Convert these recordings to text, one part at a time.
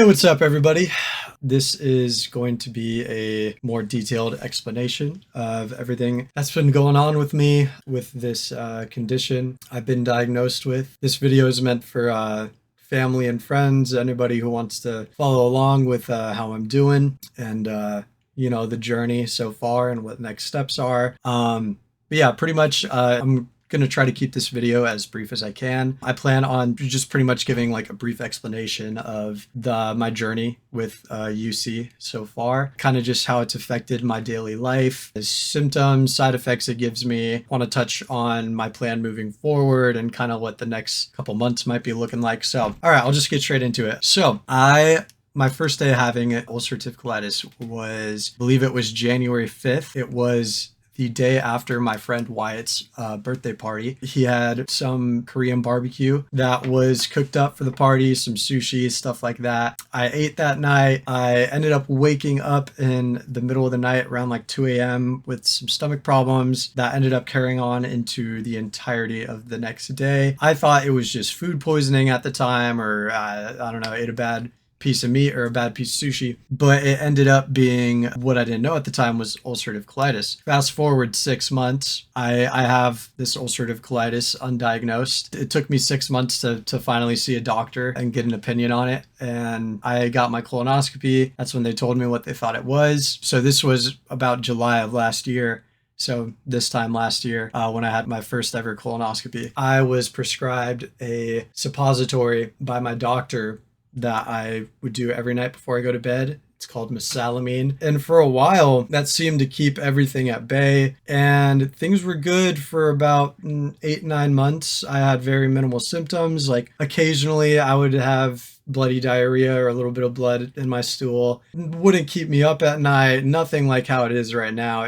What's up, everybody? This is going to be a more detailed explanation of everything that's been going on with me with this condition I've been diagnosed with. This video is meant for family and friends, anybody who wants to follow along with how I'm doing and, the journey so far and what next steps are. But yeah, pretty much I'm gonna try to keep this video as brief as I can. I plan on just pretty much giving like a brief explanation of my journey with UC so far, kind of just how it's affected my daily life, the symptoms, side effects it gives me. Want to touch on my plan moving forward and kind of what the next couple months might be looking like. So, all right, I'll just get straight into it. So my first day having ulcerative colitis was, I believe it was January 5th. It was the day after my friend Wyatt's birthday party. He had some Korean barbecue that was cooked up for the party, some sushi, stuff like that. I ate that night. I ended up waking up in the middle of the night around like 2 a.m. with some stomach problems that ended up carrying on into the entirety of the next day. I thought it was just food poisoning at the time, or I don't know, ate a bad piece of meat or a bad piece of sushi, but it ended up being what I didn't know at the time was ulcerative colitis. Fast forward 6 months, I have this ulcerative colitis undiagnosed. It took me 6 months to finally see a doctor and get an opinion on it, and I got my colonoscopy. That's when they told me what they thought it was. So this was about July of last year. So this time last year, when I had my first ever colonoscopy, I was prescribed a suppository by my doctor that I would do every night before I go to bed. It's called mesalamine. And for a while, that seemed to keep everything at bay. And things were good for about 8-9 months. I had very minimal symptoms. Like occasionally I would have bloody diarrhea or a little bit of blood in my stool. It wouldn't keep me up at night. Nothing like how it is right now.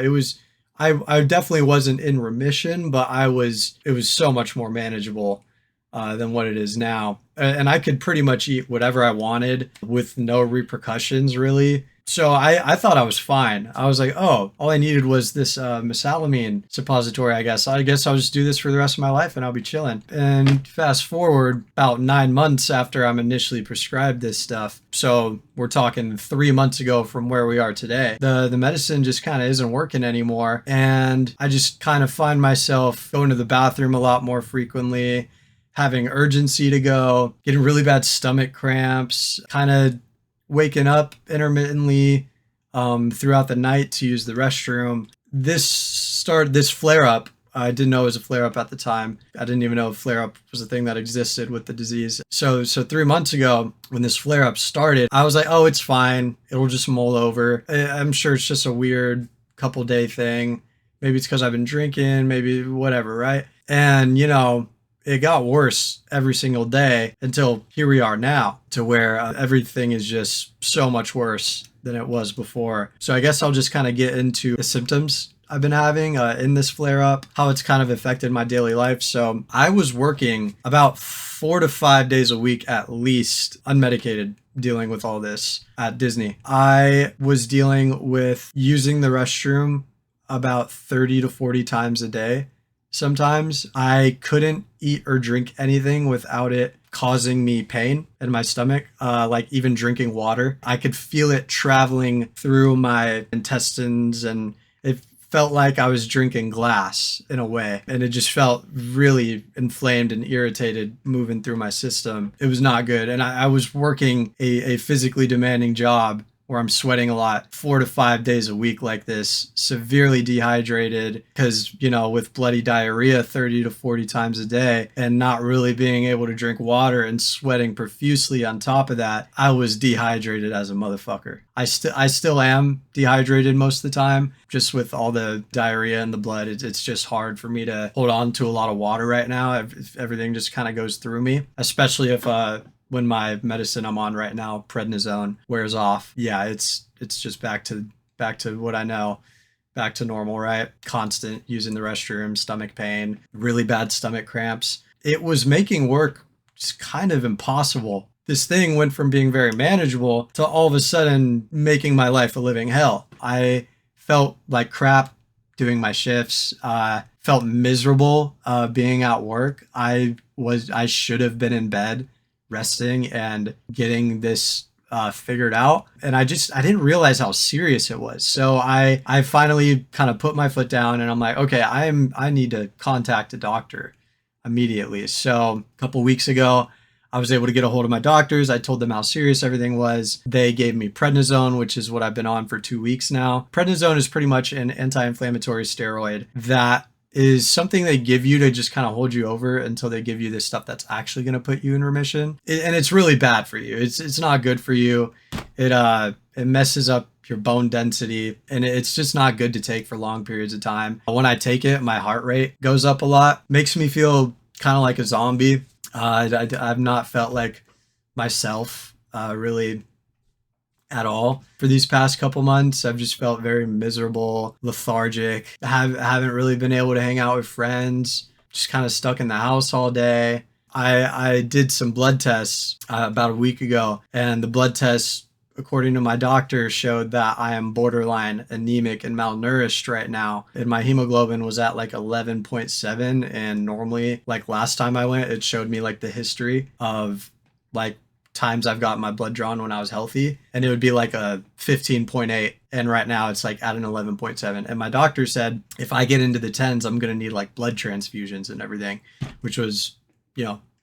I definitely wasn't in remission, but it was so much more manageable than what it is now. And I could pretty much eat whatever I wanted with no repercussions, really. So I thought I was fine. I was like, oh, all I needed was this mesalamine suppository, I guess. I guess I'll just do this for the rest of my life and I'll be chilling. And fast forward about 9 months after I'm initially prescribed this stuff. So we're talking 3 months ago from where we are today. The medicine just kind of isn't working anymore. And I just kind of find myself going to the bathroom a lot more frequently, having urgency to go, getting really bad stomach cramps, kind of waking up intermittently throughout the night to use the restroom. This flare-up, I didn't know it was a flare-up at the time. I didn't even know a flare-up was a thing that existed with the disease. So 3 months ago, when this flare-up started, I was like, oh, it's fine. It'll just mull over. I'm sure it's just a weird couple day thing. Maybe it's because I've been drinking, maybe whatever, right? And, it got worse every single day until here we are now, to where everything is just so much worse than it was before. So I guess I'll just kind of get into the symptoms I've been having in this flare-up, how it's kind of affected my daily life. So I was working about 4 to 5 days a week at least, unmedicated, dealing with all this at Disney. I was dealing with using the restroom about 30 to 40 times a day. Sometimes I couldn't eat or drink anything without it causing me pain in my stomach, like even drinking water. I could feel it traveling through my intestines, and it felt like I was drinking glass in a way. And it just felt really inflamed and irritated moving through my system. It was not good. And I was working a physically demanding job where I'm sweating a lot, 4 to 5 days a week like this, severely dehydrated because, with bloody diarrhea 30 to 40 times a day and not really being able to drink water and sweating profusely on top of that, I was dehydrated as a motherfucker. I still am dehydrated most of the time, just with all the diarrhea and the blood. It's just hard for me to hold on to a lot of water right now. Everything just kind of goes through me, especially if when my medicine I'm on right now, prednisone, wears off. Yeah, it's just back to what I know, back to normal, right? Constant using the restroom, stomach pain, really bad stomach cramps. It was making work just kind of impossible. This thing went from being very manageable to all of a sudden making my life a living hell. I felt like crap doing my shifts, felt miserable being at work. I should have been in bed resting and getting this figured out, and I didn't realize how serious it was. So I finally kind of put my foot down, and I'm like, okay, I need to contact a doctor immediately. So a couple weeks ago, I was able to get a hold of my doctors. I told them how serious everything was. They gave me prednisone, which is what I've been on for 2 weeks now. Prednisone is pretty much an anti-inflammatory steroid that is something they give you to just kind of hold you over until they give you this stuff that's actually going to put you in remission. And it's really bad for you. It's not good for you. It messes up your bone density, and it's just not good to take for long periods of time. When I take it, my heart rate goes up a lot, makes me feel kind of like a zombie. I've not felt like myself really at all for these past couple months. I've just felt very miserable, lethargic. Haven't really been able to hang out with friends, just kind of stuck in the house all day. I did some blood tests about a week ago, and the blood tests, according to my doctor, showed that I am borderline anemic and malnourished right now. And my hemoglobin was at like 11.7. And normally, like last time I went, it showed me like the history of like times I've got my blood drawn when I was healthy. And it would be like a 15.8. And right now it's like at an 11.7. And my doctor said, if I get into the 10s, I'm going to need like blood transfusions and everything, which was,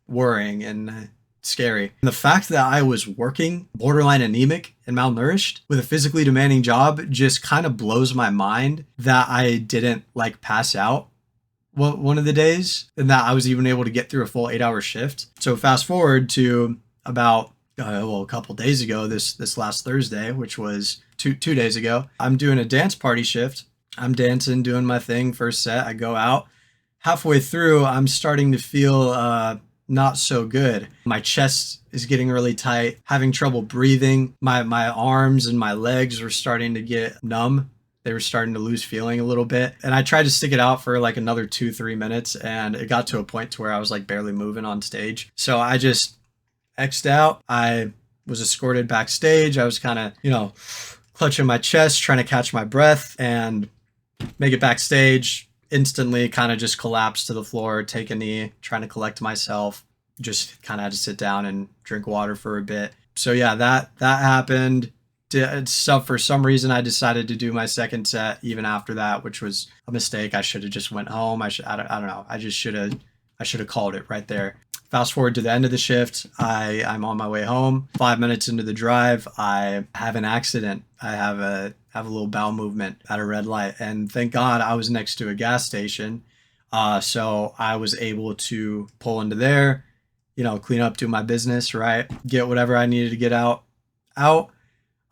worrying and scary. And the fact that I was working borderline anemic and malnourished with a physically demanding job just kind of blows my mind that I didn't like pass out one of the days, and that I was even able to get through a full 8-hour shift. So fast forward to about a couple days ago, this last Thursday, which was two days ago, I'm doing a dance party shift. I'm dancing, doing my thing, first set. I go out. Halfway through, I'm starting to feel not so good. My chest is getting really tight, having trouble breathing. My arms and my legs were starting to get numb. They were starting to lose feeling a little bit. And I tried to stick it out for like another 2-3 minutes, and it got to a point to where I was like barely moving on stage. So I just X'd out. I was escorted backstage. I was kind of, clutching my chest, trying to catch my breath and make it backstage. Instantly kind of just collapsed to the floor, take a knee, trying to collect myself, just kind of had to sit down and drink water for a bit. So yeah, that happened. So for some reason I decided to do my second set even after that, which was a mistake. I should have just went home. I don't know. I should have called it right there. Fast forward to the end of the shift. I'm on my way home. 5 minutes into the drive, I have an accident. I have a little bowel movement at a red light, and thank God I was next to a gas station. So I was able to pull into there, clean up, do my business, right? Get whatever I needed to get out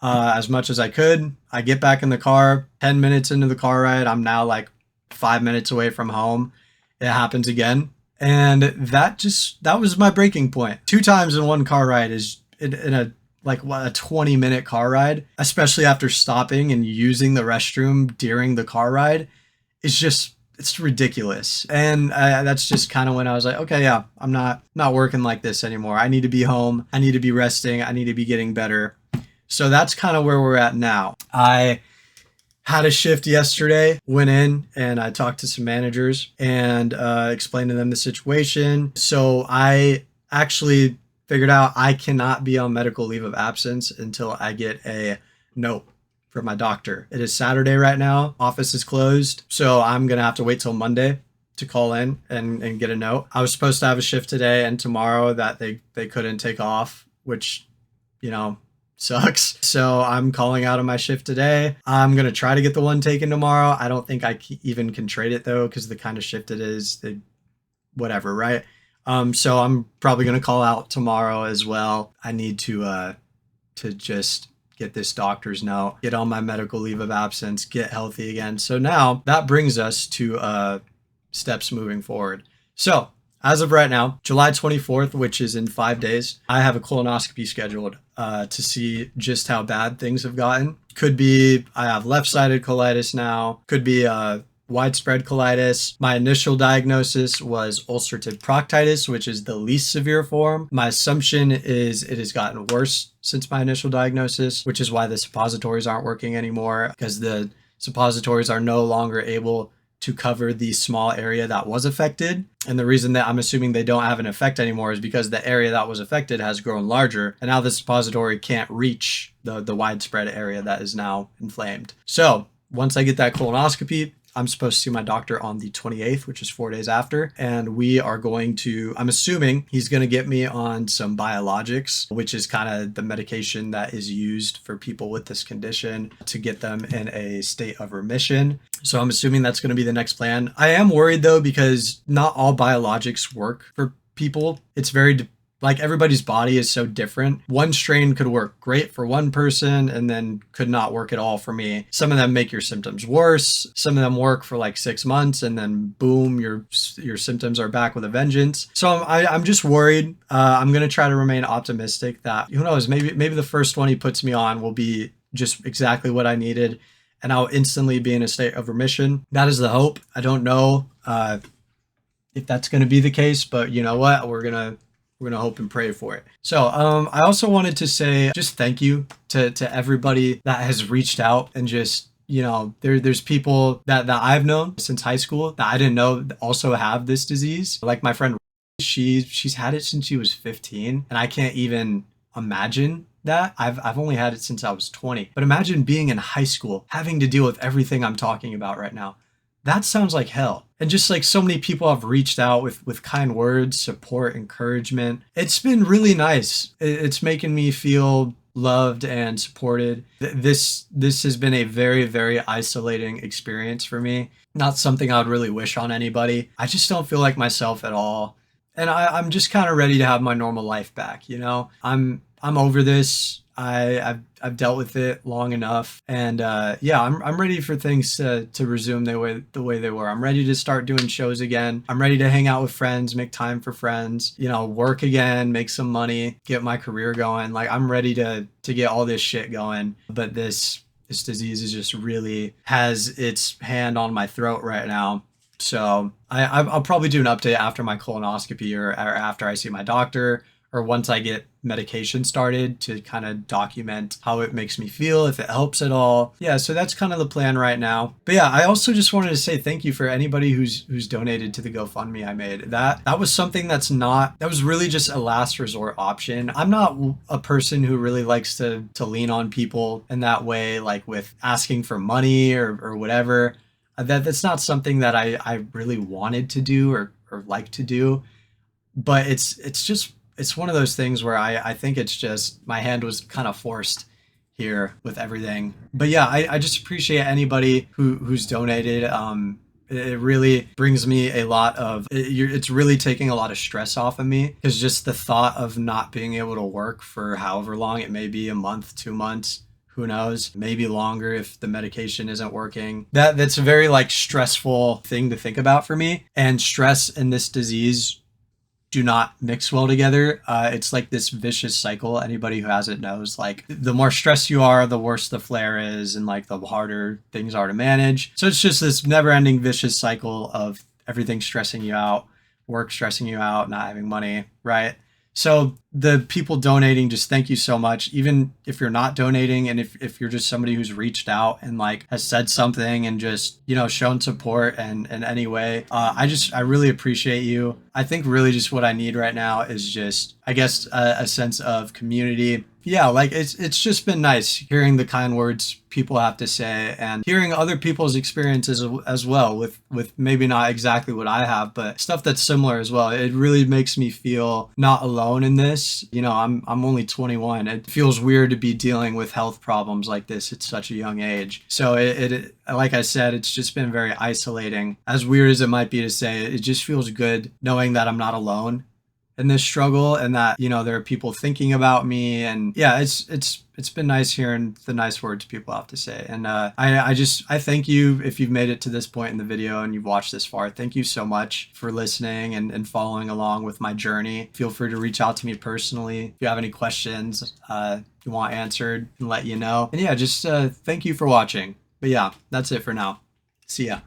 as much as I could. I get back in the car, 10 minutes into the car ride. I'm now like 5 minutes away from home. It happens again. And that was my breaking point. 2 times in one car ride is in a 20-minute car ride, especially after stopping and using the restroom during the car ride. It's ridiculous. And that's just kind of when I was like, okay, yeah, I'm not working like this anymore. I need to be home. I need to be resting. I need to be getting better. So that's kind of where we're at now. I had a shift yesterday, went in and I talked to some managers and explained to them the situation. So I actually figured out I cannot be on medical leave of absence until I get a note from my doctor. It is Saturday right now. Office is closed. So I'm going to have to wait till Monday to call in and get a note. I was supposed to have a shift today and tomorrow that they couldn't take off, which, sucks. So I'm calling out of my shift today. I'm going to try to get the one taken tomorrow. I don't think I even can trade it though, because the kind of shift it is, whatever, right? So I'm probably going to call out tomorrow as well. I need to just get this doctor's note, get on my medical leave of absence, get healthy again. So now that brings us to steps moving forward. So as of right now, July 24th, which is in 5 days, I have a colonoscopy scheduled to see just how bad things have gotten. Could be I have left-sided colitis now. Could be widespread colitis. My initial diagnosis was ulcerative proctitis, which is the least severe form. My assumption is it has gotten worse since my initial diagnosis, which is why the suppositories aren't working anymore, because the suppositories are no longer able to cover the small area that was affected. And the reason that I'm assuming they don't have an effect anymore is because the area that was affected has grown larger, and now the suppository can't reach the widespread area that is now inflamed. So once I get that colonoscopy, I'm supposed to see my doctor on the 28th, which is 4 days after. And we are going to, I'm assuming he's going to get me on some biologics, which is kind of the medication that is used for people with this condition to get them in a state of remission. So I'm assuming that's going to be the next plan. I am worried though, because not all biologics work for people. It's very like everybody's body is so different. One strain could work great for one person and then could not work at all for me. Some of them make your symptoms worse. Some of them work for like 6 months and then boom, your symptoms are back with a vengeance. So I'm just worried. I'm going to try to remain optimistic that, who knows, maybe the first one he puts me on will be just exactly what I needed and I'll instantly be in a state of remission. That is the hope. I don't know if that's going to be the case, but you know what? We're going to hope and pray for it. So I also wanted to say just thank you to everybody that has reached out and just, you know, there's people that I've known since high school that I didn't know also have this disease. Like my friend, she's had it since she was 15, and I can't even imagine that. I've only had it since I was 20. But imagine being in high school, having to deal with everything I'm talking about right now. That sounds like hell. And just like so many people have reached out with kind words, support, encouragement. It's been really nice. It's making me feel loved and supported. This has been a very, very isolating experience for me. Not something I would really wish on anybody. I just don't feel like myself at all. And I'm just kind of ready to have my normal life back, you know? I'm over this. I've dealt with it long enough, and yeah, I'm ready for things to resume the way they were. I'm ready to start doing shows again. I'm ready to hang out with friends, make time for friends, you know, work again, make some money, get my career going. Like I'm ready to get all this shit going. But this disease is just really has its hand on my throat right now. So I'll probably do an update after my colonoscopy or after I see my doctor, or once I get medication started to kind of document how it makes me feel, if it helps at all. Yeah, so that's kind of the plan right now. But yeah, I also just wanted to say thank you for anybody who's donated to the GoFundMe I made. That was something that was really just a last resort option. I'm not a person who really likes to lean on people in that way, like with asking for money or whatever. That's not something that I really wanted to do or like to do. But it's one of those things where I think it's just my hand was kind of forced here with everything. But yeah, I just appreciate anybody who's donated. It really brings me a lot of, it's really taking a lot of stress off of me, because just the thought of not being able to work for however long it may be, a month, 2 months, who knows, maybe longer if the medication isn't working. That's a very like stressful thing to think about for me. And stress and this disease do not mix well together. It's like this vicious cycle. Anybody who has it knows, like the more stressed you are, the worse the flare is, and like the harder things are to manage. So it's just this never-ending vicious cycle of everything stressing you out, work stressing you out, not having money, right? So the people donating, just thank you so much. Even if you're not donating, and if you're just somebody who's reached out and like has said something and just, you know, shown support and in any way, I really appreciate you. I think really just what I need right now is just, I guess, a sense of community. Yeah, like it's just been nice hearing the kind words people have to say and hearing other people's experiences as well with maybe not exactly what I have, but stuff that's similar as well. It really makes me feel not alone in this. You know, I'm only 21. It feels weird to be dealing with health problems like this at such a young age. So it like I said, it's just been very isolating. As weird as it might be to say, it just feels good knowing that I'm not alone in this struggle, and that, you know, there are people thinking about me. And yeah, it's been nice hearing the nice words people have to say. And I thank you if you've made it to this point in the video and you've watched this far. Thank you so much for listening and following along with my journey. Feel free to reach out to me personally if you have any questions you want answered, and let you know. And yeah, just thank you for watching. But yeah, that's it for now. See ya.